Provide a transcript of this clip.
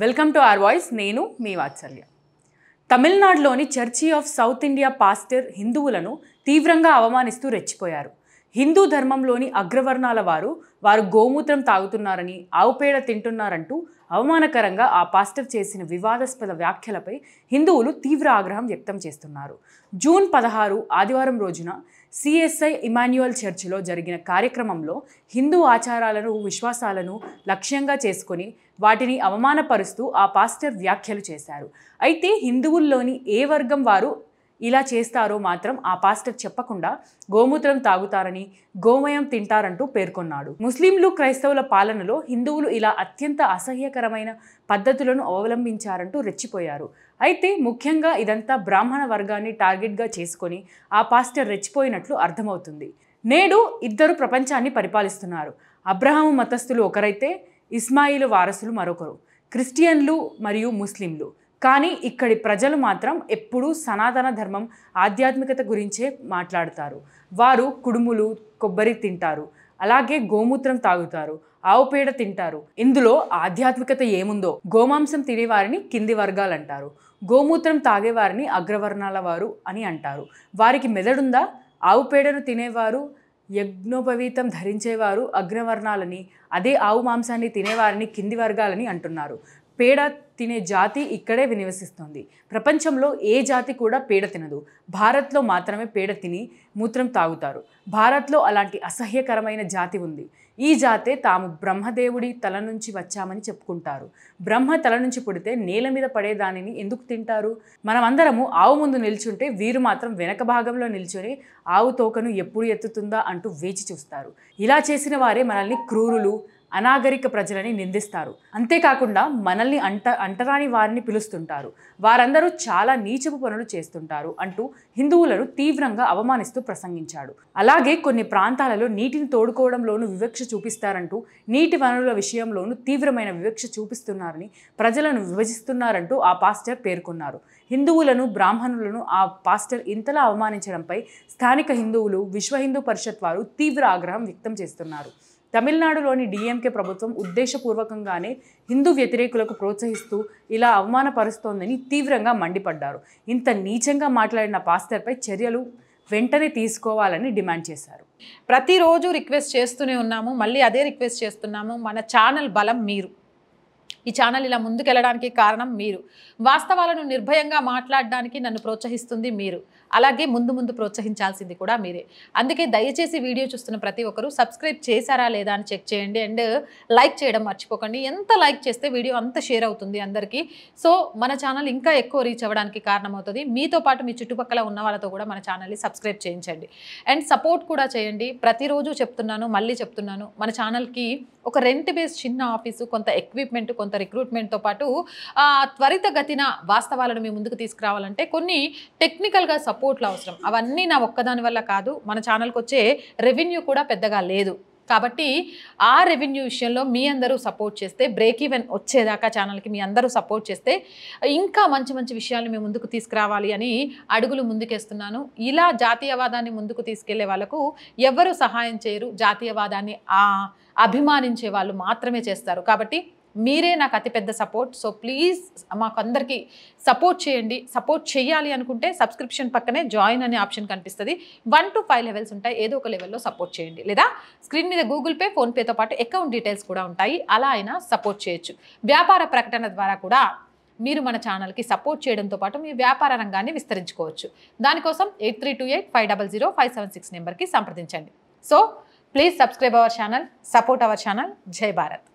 Welcome to our voice. నేను మీ వాత్సల్య. తమిళనాడులోని church of south India pastor హిందువులను తీవ్రంగా అవమానిస్తూ రెచ్చిపోయారు. హిందూ ధర్మంలోని అగ్రవర్ణాల వారు గోమూత్రం తాగుతున్నారని, ఆవుపేడ తింటున్నారంటూ అవమానకరంగా ఆ పాస్టర్ చేసిన వివాదాస్పద వ్యాఖ్యలపై హిందువులు తీవ్ర ఆగ్రహం వ్యక్తం చేస్తున్నారు. జూన్ 16 ఆదివారం రోజున సిఎస్ఐ ఇమాన్యుయల్ చర్చిలో జరిగిన కార్యక్రమంలో హిందూ ఆచారాలను, విశ్వాసాలను లక్ష్యంగా చేసుకొని వాటిని అవమానపరుస్తూ ఆ పాస్టర్ వ్యాఖ్యలు చేశారు. అయితే హిందువుల్లోని ఏ వర్గం వారు ఇలా చేస్తారో మాత్రం ఆ పాస్టర్ చెప్పకుండా గోమూత్రం తాగుతారని, గోమయం తింటారంటూ పేర్కొన్నాడు. ముస్లింలు, క్రైస్తవుల పాలనలో హిందువులు ఇలా అత్యంత అసహ్యకరమైన పద్ధతులను అవలంబించారంటూ రెచ్చిపోయారు. అయితే ముఖ్యంగా ఇదంతా బ్రాహ్మణ వర్గాన్ని టార్గెట్గా చేసుకొని ఆ పాస్టర్ రెచ్చిపోయినట్లు అర్థమవుతుంది. నేడు ఇద్దరు ప్రపంచాన్ని పరిపాలిస్తున్నారు. అబ్రహాము మతస్థులు ఒకరైతే ఇస్మాయిలు వారసులు మరొకరు, క్రిస్టియన్లు మరియు ముస్లింలు. కానీ ఇక్కడి ప్రజలు మాత్రం ఎప్పుడూ సనాతన ధర్మం, ఆధ్యాత్మికత గురించే మాట్లాడతారు. వారు కుడుములు, కొబ్బరి తింటారు, అలాగే గోమూత్రం తాగుతారు, ఆవుపేడ తింటారు. ఇందులో ఆధ్యాత్మికత ఏముందో? గోమాంసం తినేవారిని కింది వర్గాలు అంటారు, గోమూత్రం తాగేవారిని అగ్రవర్ణాల వారు అని అంటారు. వారికి మెదడుందా? ఆవుపేడను తినేవారు, యజ్ఞోపవీతం ధరించేవారు అగ్రవర్ణాలని, అదే ఆవు మాంసాన్ని తినేవారిని కింది వర్గాలని అంటున్నారు. పేడ తినే జాతి ఇక్కడే నివసిస్తుంది. ప్రపంచంలో ఏ జాతి కూడా పేడ తినదు. భారత్లో మాత్రమే పేడ తిని మూత్రం తాగుతారు. భారత్లో అలాంటి అసహ్యకరమైన జాతి ఉంది. ఈ జాతే తాము బ్రహ్మదేవుడి తల నుంచి వచ్చామని చెప్పుకుంటారు. బ్రహ్మ తల నుంచి పుడితే నేల మీద పడే దానిని ఎందుకు తింటారు? మనమందరము ఆవు ముందు నిల్చుంటే వీరు మాత్రం వెనక భాగంలో నిల్చొని ఆవు తోకను ఎప్పుడు ఎత్తుతుందా అంటూ వేచి చూస్తారు. ఇలా చేసిన వారే మనల్ని క్రూరులు, అనాగరిక ప్రజలని నిందిస్తారు. అంతేకాకుండా మనల్ని అంటరాని వారిని పిలుస్తుంటారు. వారందరూ చాలా నీచపు పనులు చేస్తుంటారు అంటూ హిందువులను తీవ్రంగా అవమానిస్తూ ప్రసంగించాడు. అలాగే కొన్ని ప్రాంతాలలో నీటిని తోడుకోవడంలోనూ వివక్ష చూపిస్తారంటూ, నీటి వనరుల విషయంలోనూ తీవ్రమైన వివక్ష చూపిస్తున్నారని, ప్రజలను విభజిస్తున్నారంటూ ఆ పాస్టర్ పేర్కొన్నారు. హిందువులను, బ్రాహ్మణులను ఆ పాస్టర్ ఇంతలా అవమానించడంపై స్థానిక హిందువులు, విశ్వ హిందూ పరిషత్ వారు తీవ్ర ఆగ్రహం వ్యక్తం చేస్తున్నారు. తమిళనాడులోని డిఎంకే ప్రభుత్వం ఉద్దేశపూర్వకంగానే హిందూ వ్యతిరేకులకు ప్రోత్సహిస్తూ ఇలా అవమానపరుస్తోందని తీవ్రంగా మండిపడ్డారు. ఇంత నీచంగా మాట్లాడిన పాస్టర్పై చర్యలు వెంటనే తీసుకోవాలని డిమాండ్ చేశారు. ప్రతిరోజు రిక్వెస్ట్ చేస్తూనే ఉన్నాము, మళ్ళీ అదే రిక్వెస్ట్ చేస్తున్నాము. మన ఛానల్ బలం మీరు. ఈ ఛానల్ ఇలా ముందుకెళ్ళడానికి కారణం మీరు. వాస్తవాలను నిర్భయంగా మాట్లాడడానికి నన్ను ప్రోత్సహిస్తుంది మీరు. అలాగే ముందు ప్రోత్సహించాల్సింది కూడా మీరే. అందుకే దయచేసి వీడియో చూస్తున్న ప్రతి ఒక్కరూ సబ్స్క్రైబ్ చేశారా లేదా అని చెక్ చేయండి. అండ్ లైక్ చేయడం మర్చిపోకండి. ఎంత లైక్ చేస్తే వీడియో అంత షేర్ అవుతుంది అందరికీ. సో మన ఛానల్ ఇంకా ఎక్కువ రీచ్ అవ్వడానికి కారణమవుతుంది. మీతో పాటు మీ చుట్టుపక్కల ఉన్న వాళ్ళతో కూడా మన ఛానల్ని సబ్స్క్రైబ్ చేయించండి. అండ్ సపోర్ట్ కూడా చేయండి. ప్రతిరోజు చెప్తున్నాను, మళ్ళీ చెప్తున్నాను, మన ఛానల్కి ఒక రెంట్ బేస్ చిన్న ఆఫీసు, కొంత ఎక్విప్మెంట్, కొంత రిక్రూట్మెంట్తో పాటు త్వరితగతిన వాస్తవాలను మీ ముందుకు తీసుకురావాలంటే కొన్ని టెక్నికల్గా సపోర్ట్లు అవసరం. అవన్నీ నా ఒక్కదాని వల్ల కాదు. మన ఛానల్కి వచ్చే రెవెన్యూ కూడా పెద్దగా లేదు. కాబట్టి ఆ రెవెన్యూ విషయంలో మీ అందరూ సపోర్ట్ చేస్తే, బ్రేక్ ఈవెన్ వచ్చేదాకా ఛానల్కి మీ అందరూ సపోర్ట్ చేస్తే ఇంకా మంచి విషయాలు మీ ముందుకు తీసుకురావాలి అని అడుగులు ముందుకేస్తున్నాను. ఇలా జాతీయవాదాన్ని ముందుకు తీసుకెళ్లే వాళ్ళకు ఎవరు సహాయం చేయరు. జాతీయవాదాన్ని అభిమానించే వాళ్ళు మాత్రమే చేస్తారు. కాబట్టి మీరే నాకు అతిపెద్ద సపోర్ట్. సో ప్లీజ్ మాకు అందరికీ సపోర్ట్ చేయండి. సపోర్ట్ చేయాలి అనుకుంటే సబ్స్క్రిప్షన్ పక్కనే జాయిన్ అనే ఆప్షన్ కనిపిస్తుంది. 1 to 5 లెవెల్స్ ఉంటాయి. ఏదో ఒక లెవెల్లో సపోర్ట్ చేయండి. లేదా స్క్రీన్ మీద గూగుల్ పే, ఫోన్పేతో పాటు అకౌంట్ డీటెయిల్స్ కూడా ఉంటాయి. అలా అయినా సపోర్ట్ చేయొచ్చు. వ్యాపార ప్రకటన ద్వారా కూడా మీరు మన ఛానల్కి సపోర్ట్ చేయడంతో పాటు మీ వ్యాపార రంగాన్ని విస్తరించుకోవచ్చు. దానికోసం 8328500576 నెంబర్కి సంప్రదించండి. So please subscribe our channel, support our channel. జై భారత్.